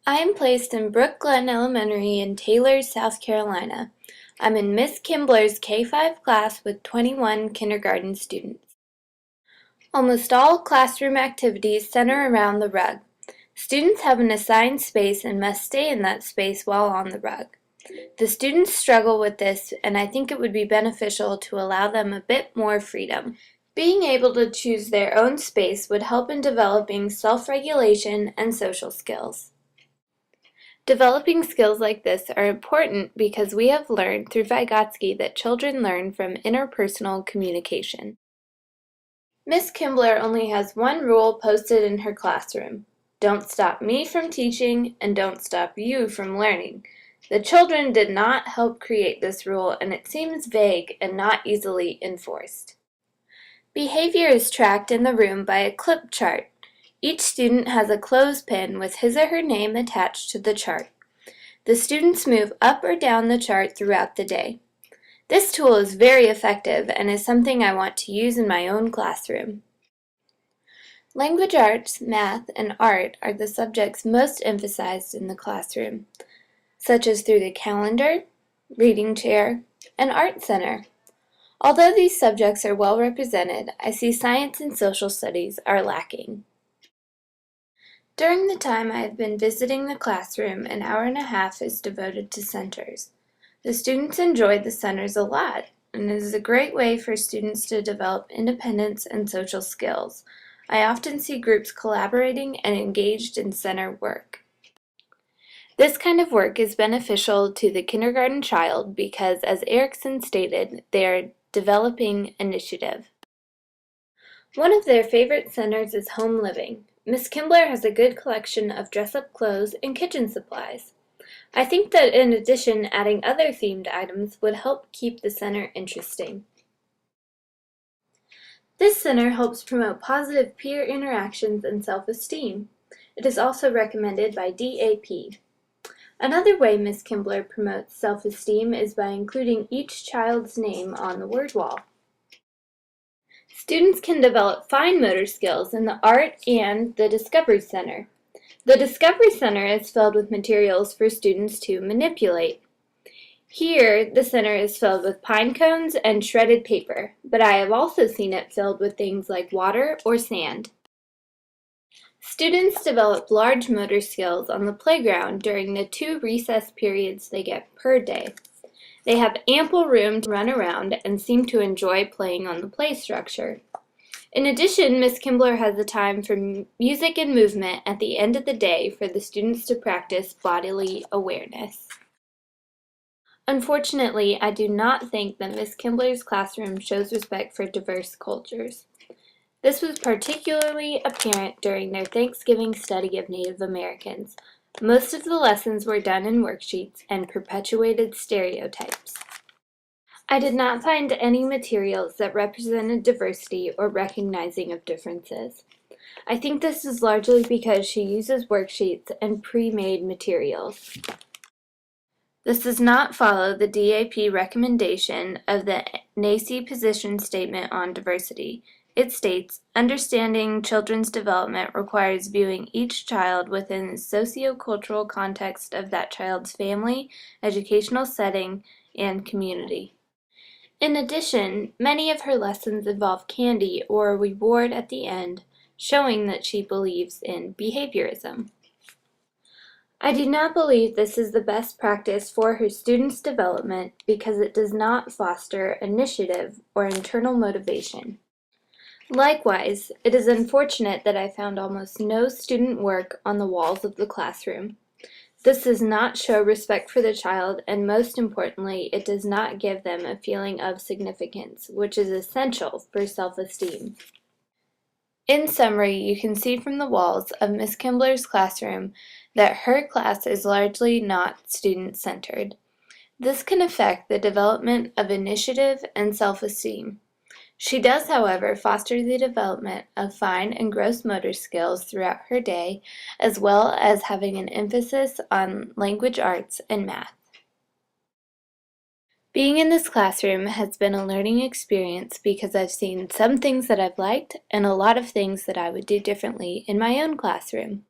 I am placed in Brook Glen Elementary in Taylor, South Carolina. I'm in Miss Kimbler's K-5 class with 21 kindergarten students. Almost all classroom activities center around the rug. Students have an assigned space and must stay in that space while on the rug. The students struggle with this, and I think it would be beneficial to allow them a bit more freedom. Being able to choose their own space would help in developing self-regulation and social skills. Developing skills like this are important because we have learned through Vygotsky that children learn from interpersonal communication. Miss Kimbler only has one rule posted in her classroom. Don't stop me from teaching and don't stop you from learning. The children did not help create this rule, and it seems vague and not easily enforced. Behavior is tracked in the room by a clip chart. Each student has a clothespin with his or her name attached to the chart. The students move up or down the chart throughout the day. This tool is very effective and is something I want to use in my own classroom. Language arts, math, and art are the subjects most emphasized in the classroom, such as through the calendar, reading chair, and art center. Although these subjects are well represented, I see science and social studies are lacking. During the time I have been visiting the classroom, an hour and a half is devoted to centers. The students enjoy the centers a lot, and it is a great way for students to develop independence and social skills. I often see groups collaborating and engaged in center work. This kind of work is beneficial to the kindergarten child because, as Erickson stated, they are developing initiative. One of their favorite centers is home living. Miss Kimbler has a good collection of dress-up clothes and kitchen supplies. I think that in addition, adding other themed items would help keep the center interesting. This center helps promote positive peer interactions and self-esteem. It is also recommended by DAP. Another way Miss Kimbler promotes self-esteem is by including each child's name on the word wall. Students can develop fine motor skills in the Art and the Discovery Center. The Discovery Center is filled with materials for students to manipulate. Here, the center is filled with pine cones and shredded paper, but I have also seen it filled with things like water or sand. Students develop large motor skills on the playground during the 2 recess periods they get per day. They have ample room to run around and seem to enjoy playing on the play structure. In addition, Miss Kimbler has the time for music and movement at the end of the day for the students to practice bodily awareness. Unfortunately, I do not think that Miss Kimbler's classroom shows respect for diverse cultures. This was particularly apparent during their Thanksgiving study of Native Americans. Most of the lessons were done in worksheets and perpetuated stereotypes. I did not find any materials that represented diversity or recognizing of differences. I think this is largely because she uses worksheets and pre-made materials. This does not follow the DAP recommendation of the NAEYC position statement on diversity. It states, understanding children's development requires viewing each child within the socio-cultural context of that child's family, educational setting, and community. In addition, many of her lessons involve candy or a reward at the end, showing that she believes in behaviorism. I do not believe this is the best practice for her students' development because it does not foster initiative or internal motivation. Likewise, it is unfortunate that I found almost no student work on the walls of the classroom. This does not show respect for the child, and most importantly, it does not give them a feeling of significance, which is essential for self-esteem. In summary, you can see from the walls of Miss Kimbler's classroom that her class is largely not student-centered. This can affect the development of initiative and self-esteem. She does, however, foster the development of fine and gross motor skills throughout her day, as well as having an emphasis on language arts and math. Being in this classroom has been a learning experience because I've seen some things that I've liked and a lot of things that I would do differently in my own classroom.